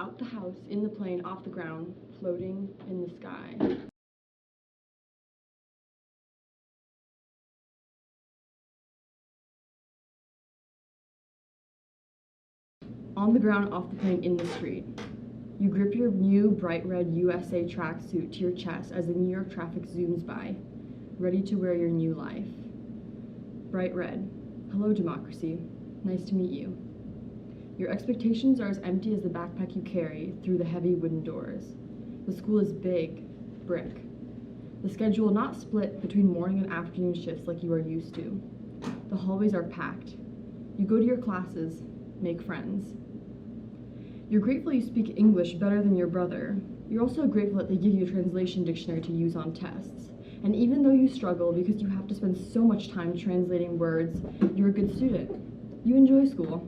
Out the house, in the plane, off the ground, floating in the sky. On the ground, off the plane, in the street. You grip your new bright red USA tracksuit to your chest as the New York traffic zooms by, ready to wear your new life. Bright red. Hello, democracy. Nice to meet you. Your expectations are as empty as the backpack you carry through the heavy wooden doors. The school is big, brick. The schedule not split between morning and afternoon shifts like you are used to. The hallways are packed. You go to your classes, make friends. You're grateful you speak English better than your brother. You're also grateful that they give you a translation dictionary to use on tests. And even though you struggle because you have to spend so much time translating words, you're a good student. You enjoy school.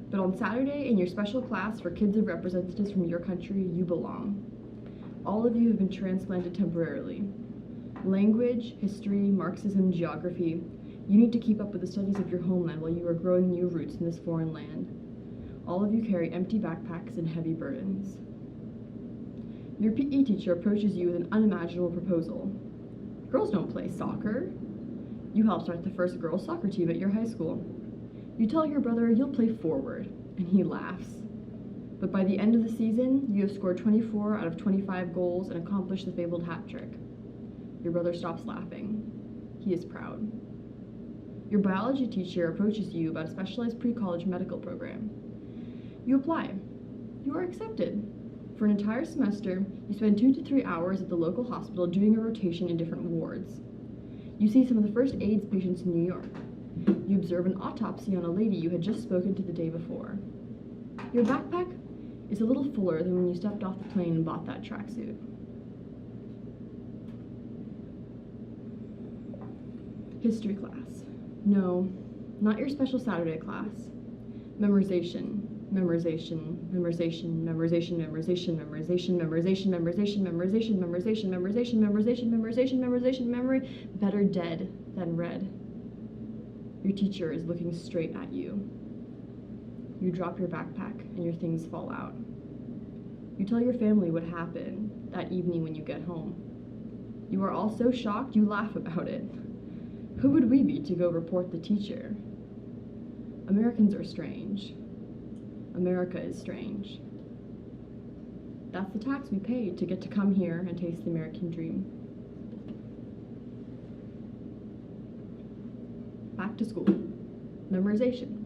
But on Saturday, in your special class for kids of representatives from your country, you belong. All of you have been transplanted temporarily. Language, history, Marxism, geography. You need to keep up with the studies of your homeland while you are growing new roots in this foreign land. All of you carry empty backpacks and heavy burdens. Your PE teacher approaches you with an unimaginable proposal. Girls don't play soccer. You help start the first girls' soccer team at your high school. You tell your brother you'll play forward, and he laughs. But by the end of the season, you have scored 24 out of 25 goals and accomplished the fabled hat trick. Your brother stops laughing. He is proud. Your biology teacher approaches you about a specialized pre-college medical program. You apply. You are accepted. For an entire semester, you spend 2 to 3 hours at the local hospital doing a rotation in different wards. You see some of the first AIDS patients in New York. You observe an autopsy on a lady you had just spoken to the day before. Your backpack is a little fuller than when you stepped off the plane and bought that tracksuit. History class. No, not your special Saturday class. Memorization. Memorization, memorization, memorization, memorization, memorization, memorization, memorization, memorization, memorization, memorization, memorization, memorization, memorization, memory. Better dead than read. Your teacher is looking straight at you. You drop your backpack and your things fall out. You tell your family what happened that evening when you get home. You are all so shocked you laugh about it. Who would we be to go report the teacher? Americans are strange. America is strange. That's the tax we pay to get to come here and taste the American dream. Back to school. Memorization.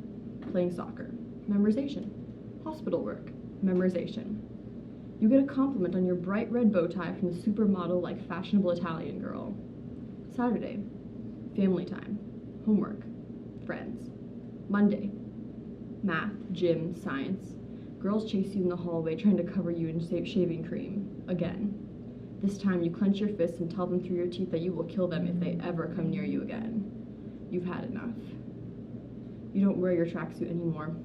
Playing soccer. Memorization. Hospital work. Memorization. You get a compliment on your bright red bow tie from the supermodel-like fashionable Italian girl. Saturday. Family time. Homework. Friends. Monday. Math, gym, science. Girls chase you in the hallway trying to cover you in shaving cream. Again. This time you clench your fists and tell them through your teeth that you will kill them if they ever come near you again. You've had enough. You don't wear your tracksuit anymore.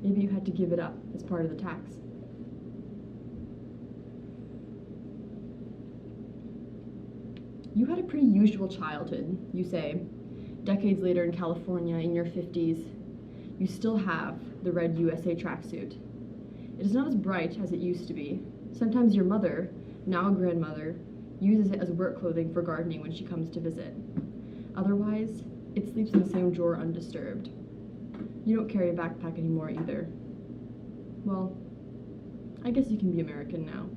Maybe you had to give it up as part of the tax. You had a pretty usual childhood, you say. Decades later in California, in your 50s, you still have the red USA tracksuit. It is not as bright as it used to be. Sometimes your mother, now a grandmother, uses it as work clothing for gardening when she comes to visit. Otherwise, it sleeps in the same drawer undisturbed. You don't carry a backpack anymore either. Well, I guess you can be American now.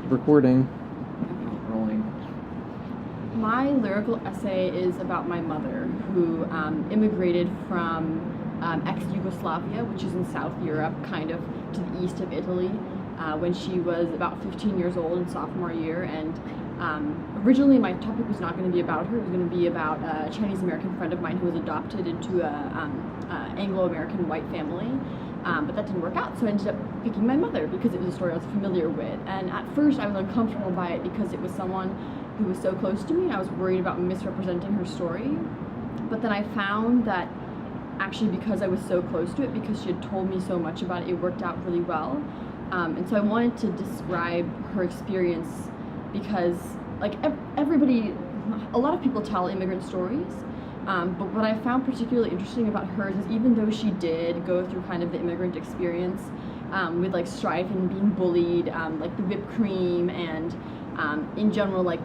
Recording. Rolling. My lyrical essay is about my mother, who immigrated from ex-Yugoslavia, which is in South Europe, kind of to the east of Italy, when she was about 15 years old in sophomore year. And originally my topic was not going to be about her. It was going to be about a Chinese-American friend of mine who was adopted into a Anglo-American white family. But that didn't work out, so I ended up picking my mother because it was a story I was familiar with. And at first I was uncomfortable by it because it was someone who was so close to me, and I was worried about misrepresenting her story. But then I found that actually because I was so close to it, because she had told me so much about it, it worked out really well. And so I wanted to describe her experience because, like, a lot of people tell immigrant stories, but what I found particularly interesting about hers is even though she did go through kind of the immigrant experience with like strife and being bullied, like the whipped cream, and in general, like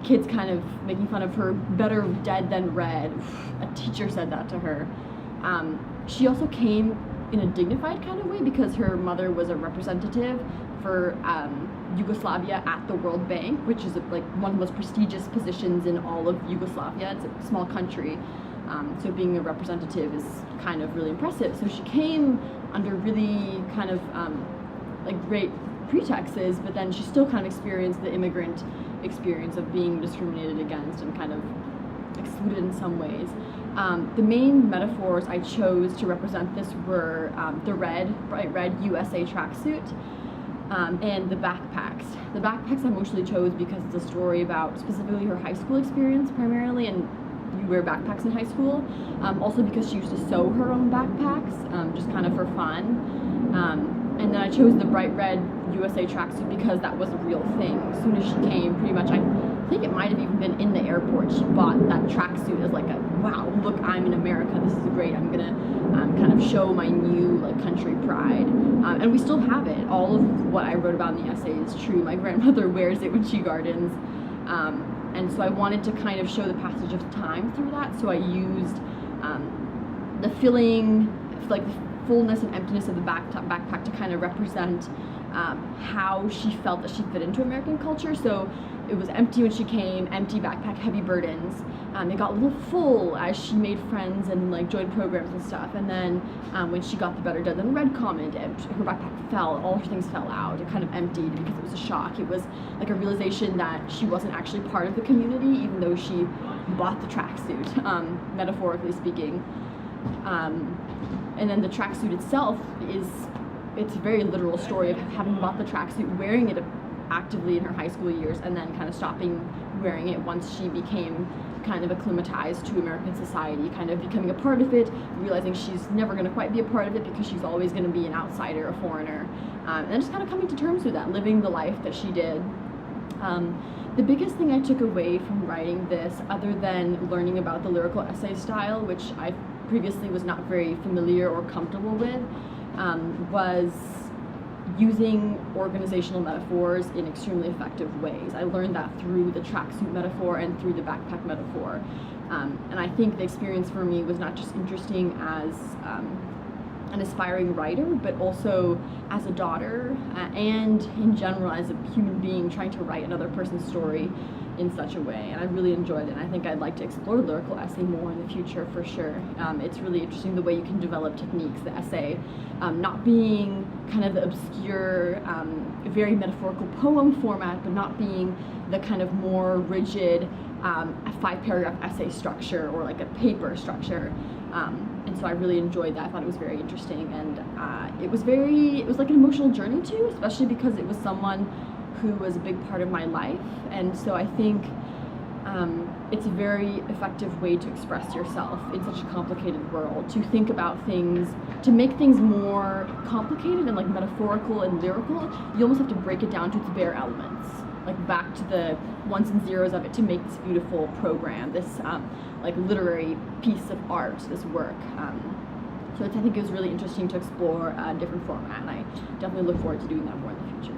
kids kind of making fun of her, better dead than red. A teacher said that to her. She also came in a dignified kind of way because her mother was a representative for Yugoslavia at the World Bank, which is like one of the most prestigious positions in all of Yugoslavia. It's a small country, so being a representative is kind of really impressive. So she came under really kind of like great pretexts, but then she still kind of experienced the immigrant experience of being discriminated against and kind of excluded in some ways. The main metaphors I chose to represent this were the bright red USA tracksuit, and the backpacks. The backpacks I mostly chose because it's a story about specifically her high school experience primarily, and you wear backpacks in high school. Also because she used to sew her own backpacks, just kind of for fun. And then I chose the bright red USA tracksuit because that was a real thing. As soon as she came, pretty much, I think it might have even been in the airport, she bought that tracksuit as like a, wow, look, I'm in America, this is great, I'm gonna kind of show my new like country pride. And we still have it. All of what I wrote about in the essay is true. My grandmother wears it when she gardens. And so I wanted to kind of show the passage of time through that, so I used the feeling, like the fullness and emptiness of the backpack to kind of represent how she felt that she fit into American culture. So it was empty when she came, empty backpack, heavy burdens. It got a little full as she made friends and like joined programs and stuff. And then when she got the better dead than red comment, her backpack fell, all her things fell out. It kind of emptied because it was a shock. It was like a realization that she wasn't actually part of the community, even though she bought the tracksuit, metaphorically speaking. And then the tracksuit itself it's a very literal story of having bought the tracksuit, wearing it actively in her high school years, and then kind of stopping wearing it once she became kind of acclimatized to American society, kind of becoming a part of it, realizing she's never going to quite be a part of it because she's always going to be an outsider, a foreigner, and then just kind of coming to terms with that, living the life that she did. The biggest thing I took away from writing this, other than learning about the lyrical essay style, which I previously was not very familiar or comfortable with, was using organizational metaphors in extremely effective ways. I learned that through the tracksuit metaphor and through the backpack metaphor. And I think the experience for me was not just interesting as an aspiring writer, but also as a daughter, and in general as a human being trying to write another person's story in such a way. And I really enjoyed it, and I think I'd like to explore lyrical essay more in the future for sure. It's really interesting the way you can develop techniques, the essay, not being kind of the obscure, very metaphorical poem format, but not being the kind of more rigid 5-paragraph essay structure or like a paper structure. And so I really enjoyed that. I thought it was very interesting, and it was like an emotional journey too, especially because it was someone who was a big part of my life. And so I think it's a very effective way to express yourself in such a complicated world, to think about things, to make things more complicated and like metaphorical and lyrical. You almost have to break it down to its bare elements, like back to the ones and zeros of it, to make this beautiful program, this like literary piece of art, this work. So I think it was really interesting to explore a different format, and I definitely look forward to doing that more in the future.